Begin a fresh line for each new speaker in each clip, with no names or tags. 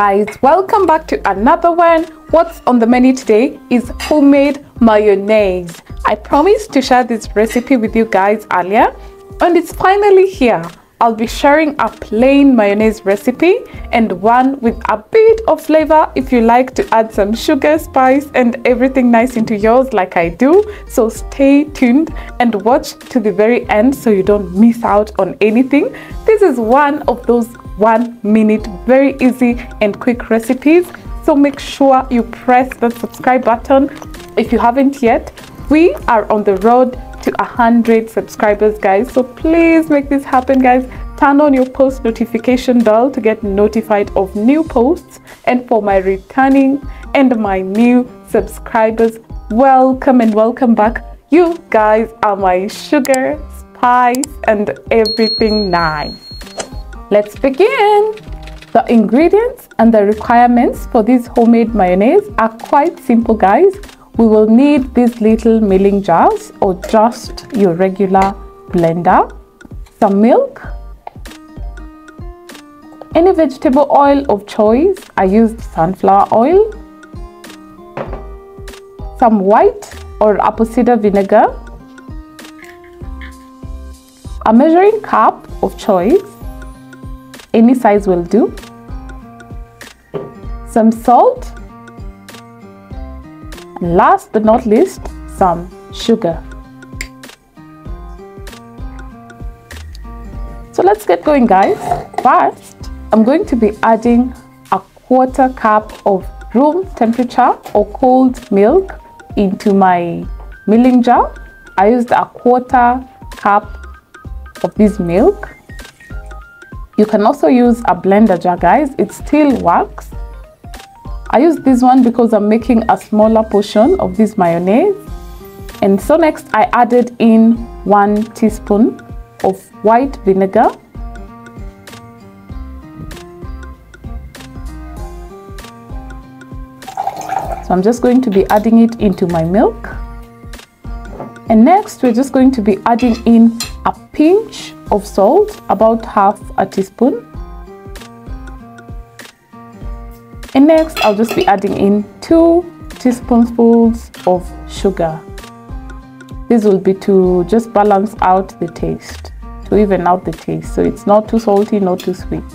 guys, welcome back to another one. What's on the menu today is homemade mayonnaise. I promised to share this recipe with you guys earlier and it's finally here. I'll be sharing a plain mayonnaise recipe and one with a bit of flavor if you like to add some sugar, spice and everything nice into yours like I do. So stay tuned and watch to the very end so you don't miss out on anything. This is one of those 1 minute very easy and quick recipes, so make sure you press the subscribe button if you haven't yet. We are on the road to 100 subscribers, guys, so please make this happen, guys. Turn on your post notification bell to get notified of new posts. And for my returning and my new subscribers, welcome and welcome back. You guys are my sugar, spice and everything nice. Let's begin. The ingredients and the requirements for this homemade mayonnaise are quite simple, guys. We will need these little milling jars or just your regular blender, some milk, any vegetable oil of choice. I used sunflower oil, some white or apple cider vinegar, a measuring cup of choice, any size will do, some salt, and last but not least, some sugar. So let's get going, guys. First, I'm going to be adding a 1/4 cup of room temperature or cold milk into my milling jar. I used a 1/4 cup of this milk. You can also use a blender jar, guys. It still works. I use this one because I'm making a smaller portion of this mayonnaise. And so next I added in 1 teaspoon of white vinegar. So I'm just going to be adding it into my milk. And next we're just going to be adding in a pinch of salt, about 1/2 teaspoon. And next I'll just be adding in 2 teaspoonfuls of sugar. This will be to just balance out the taste, to even out the taste, so it's not too salty, not too sweet.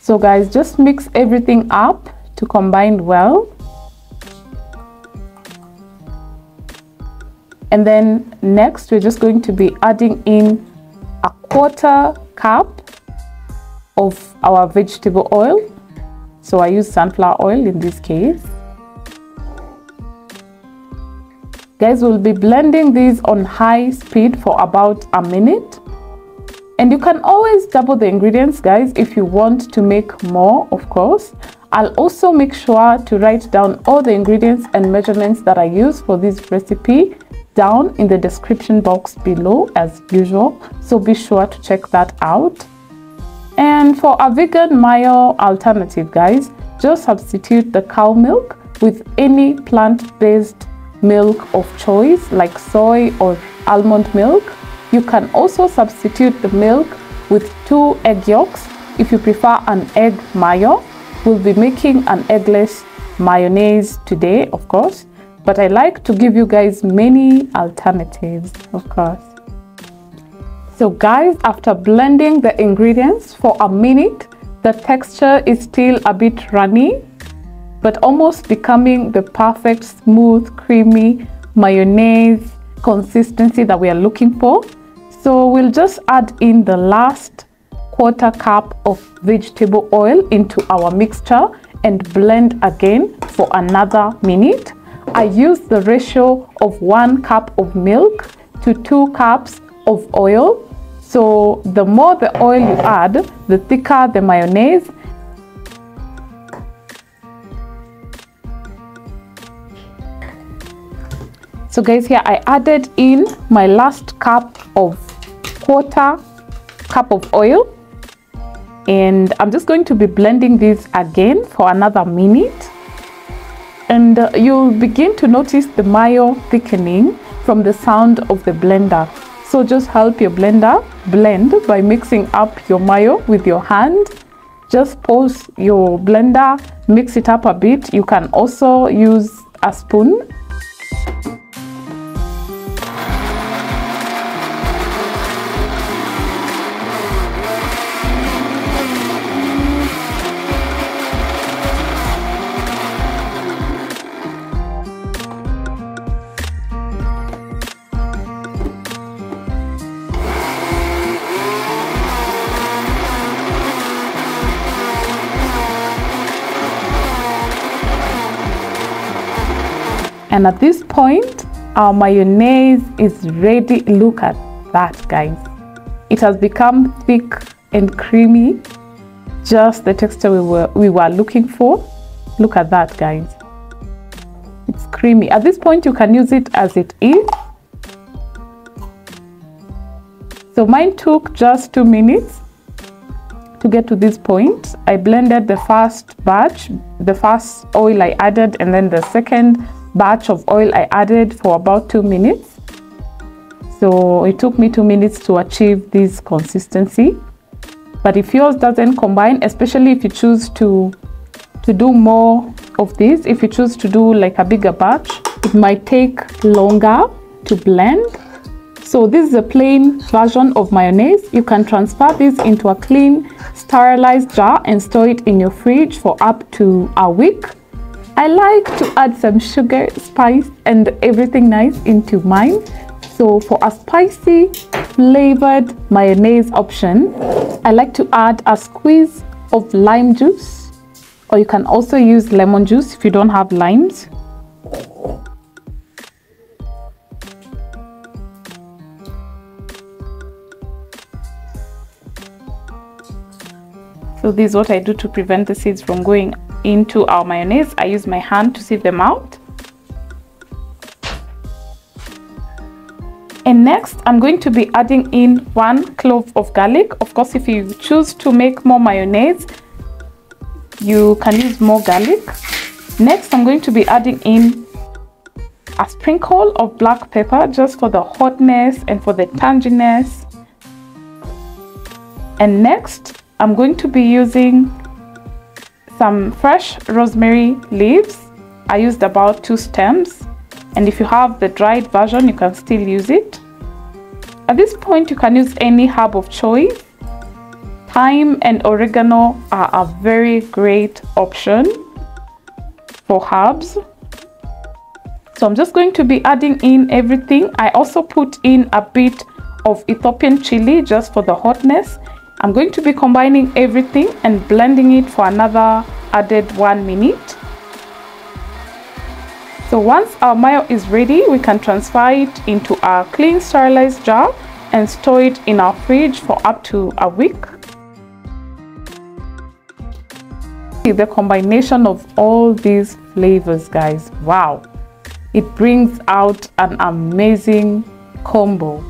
So guys, just mix everything up to combine well. And then next we're just going to be adding in a 1/4 cup of our vegetable oil. So I use sunflower oil in this case. Guys, we'll be blending these on high speed for about a minute. And you can always double the ingredients, guys, if you want to make more, of course. I'll also make sure to write down all the ingredients and measurements that I use for this recipe down in the description box below as usual, so be sure to check that out. And for a vegan mayo alternative, guys, just substitute the cow milk with any plant-based milk of choice like soy or almond milk. You can also substitute the milk with 2 egg yolks if you prefer an egg mayo. We'll be making an eggless mayonnaise today, of course, but I like to give you guys many alternatives, of course. So guys, after blending the ingredients for a minute, the texture is still a bit runny, but almost becoming the perfect smooth, creamy mayonnaise consistency that we are looking for. So we'll just add in the last 1/4 cup of vegetable oil into our mixture and blend again for another minute. I use the ratio of 1 cup of milk to 2 cups of oil. So the more the oil you add, the thicker the mayonnaise. So guys, here I added in my last cup of 1/4 cup of oil. And I'm just going to be blending this again for another minute. And you'll begin to notice the mayo thickening from the sound of the blender. So just help your blender blend by mixing up your mayo with your hand. just pause your blender, mix it up a bit. You can also use a spoon. And at this point, our mayonnaise is ready. Look at that, guys. It has become thick and creamy, just the texture we were looking for. Look at that, guys. It's creamy. At this point, you can use it as it is. So mine took just 2 minutes to get to this point. I blended the first batch, the first oil I added, and then the second batch of oil I added for about 2 minutes. So it took me 2 minutes to achieve this consistency. But if yours doesn't combine, especially if you choose to do more of this, if you choose to do like a bigger batch, it might take longer to blend. So this is a plain version of mayonnaise. You can transfer this into a clean sterilized jar and store it in your fridge for up to a week. I like to add some sugar, spice, and everything nice into mine. So for a spicy flavored mayonnaise option, I like to add a squeeze of lime juice, or you can also use lemon juice if you don't have limes. So this is what I do to prevent the seeds from going into our mayonnaise. I use my hand to sieve them out. And next, I'm going to be adding in 1 clove of garlic. Of course, if you choose to make more mayonnaise, you can use more garlic. Next, I'm going to be adding in a sprinkle of black pepper just for the hotness and for the tanginess. And next, I'm going to be using some fresh rosemary leaves. I used about 2 stems, and if you have the dried version, you can still use it. At this point, you can use any herb of choice. Thyme and oregano are a very great option for herbs. So I'm just going to be adding in everything. I also put in a bit of Ethiopian chillie just for the hotness. I'm going to be combining everything and blending it for another added 1 minute. So once our mayo is ready, we can transfer it into a clean sterilized jar and store it in our fridge for up to a week. The combination of all these flavors, guys, wow, it brings out an amazing combo.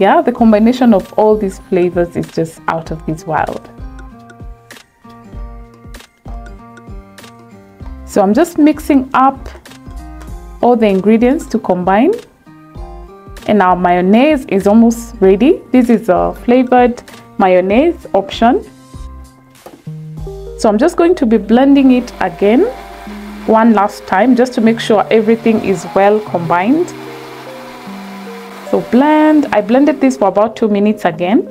Yeah, the combination of all these flavors is just out of this world. So I'm just mixing up all the ingredients to combine, and our mayonnaise is almost ready. This is a flavored mayonnaise option. So I'm just going to be blending it again one last time just to make sure everything is well combined. So I blended this for about 2 minutes again.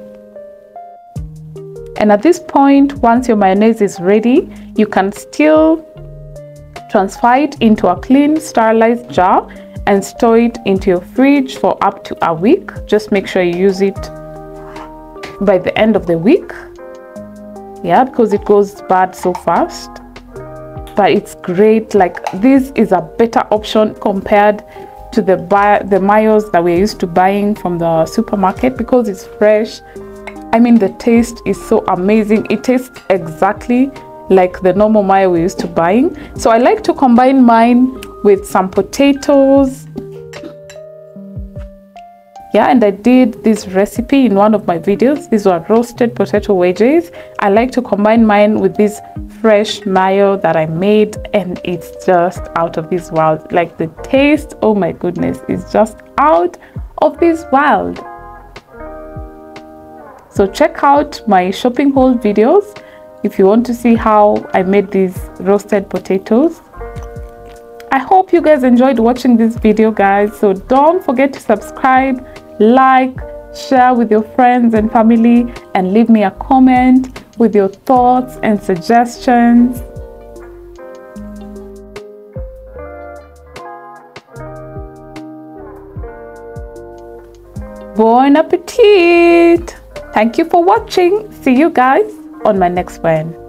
And at this point, once your mayonnaise is ready, you can still transfer it into a clean sterilized jar and store it into your fridge for up to a week. Just make sure you use it by the end of the week. Yeah, because it goes bad so fast. But it's great. Like, this is a better option compared to the mayos that we're used to buying from the supermarket, because it's fresh. I mean, the taste is so amazing. It tastes exactly like the normal mayo we used to buying. So I like to combine mine with some potatoes. Yeah, and I did this recipe in one of my videos. These were roasted potato wedges. I like to combine mine with this fresh mayo that I made, and it's just out of this world. Like, the taste, oh my goodness, is just out of this world. So check out my shopping haul videos. if you want to see how I made these roasted potatoes. I hope you guys enjoyed watching this video, guys. So don't forget to subscribe, like, share with your friends and family, and leave me a comment with your thoughts and suggestions. Bon appetit! Thank you for watching. See you guys on my next one.